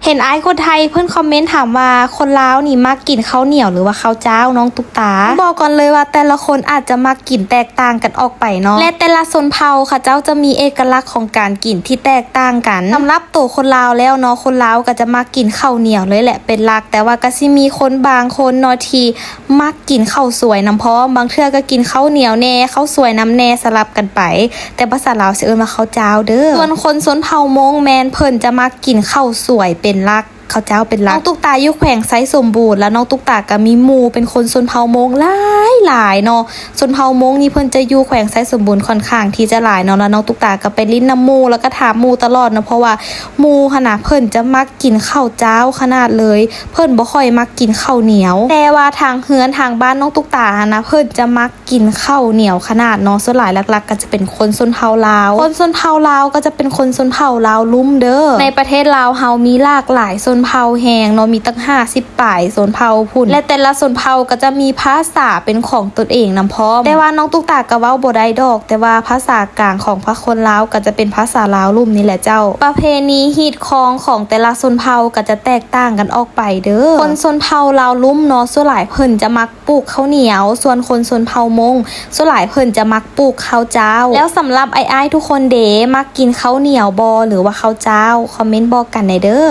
เห็นไอ้คนไทยเพื่อนคอมเมนต์ถามว่าคนลาวนี่มักกินข้าวเหนียวหรือว่าข้าวเจ้าน้องตุ๊กตาบอกก่อนเลยว่าแต่ละคนอาจจะมักกินแตกต่างกันออกไปเนาะและแต่ละชนเผ่าค่ะเจ้าจะมีเอกลักษณ์ของการกินที่แตกต่างกันสำหรับตัวคนลาวแล้วเนาะคนลาวก็จะมักกินข้าวเหนียวเลยแหละเป็นหลักแต่ว่าก็สิมีคนบางคนเนาะที่มักกินข้าวสวยน้ำพร้อมบางเทื่อก็กินข้าวเหนียวแน่ข้าวสวยน้ำแน่สลับกันไปแต่ภาษาลาวสิเอิ้นว่าข้าวเจ้าเด้อส่วนคนชนเผ่ามงแมนเพิ่นจะมักกินข้าวสวยเป็นหลักข้าวเจ้าเป็นหลักน้องตุ๊กตาอยู่แขวงไซสมบูรณ์แล้วน้องตุ๊กตาก็มีหมู่เป็นคนชนเผ่ามงหลายเนาะชนเผ่ามงนี่เพิ่นจะอยู่แขวงไซสมบูรณ์ค่อนข้างที่จะหลายเนาะแล้วน้องตุ๊กตาก็ไปลิ้นน้ำหมู่แล้วก็ถามหมู่ตลอดเนาะเพราะว่าหมู่ขนาดเพิ่นจะมักกินข้าวเจ้าขนาดเลยเพิ่นบ่ค่อยมักกินข้าวเหนียวแต่ว่าทางเฮือนทางบ้านน้องตุ๊กตานะเพิ่นจะมักกินข้าวเหนียวขนาดเนาะส่วนหลายหลักๆก็จะเป็นคนชนเผ่าลาวคนชนเผ่าลาวก็จะเป็นคนชนเผ่าลาวลุ่มเด้อในประเทศลาวเฮามีหลากหลายชนเผ่าแฮงเนาะมีตั้ง50ป่ายชนเผ่าพุ่นและแต่ละชนเผ่าก็จะมีภาษาเป็นของตนเองนำพร้อมแต่ว่าน้องตุ๊กตาก็เว้าบ่ได้ดอกแต่ว่าภาษากลางของพระคนลาวก็จะเป็นภาษาลาวลุ่มนี่แหละเจ้าประเพณีฮีตคองของแต่ละชนเผ่าก็จะแตกต่างกันออกไปเด้อคนชนเผ่าลาวลุ่มเนาะส่วนหลายเพิ่นจะมักปลูกข้าวเหนียวส่วนคนชนเผ่ามงส่วนหลายเพิ่นจะมักปลูกข้าวเจ้าแล้วสำหรับไอ้ๆทุกคนเด้มักกินข้าวเหนียวบ่หรือว่าข้าวเจ้าคอมเมนต์บอกกันได้เด้อ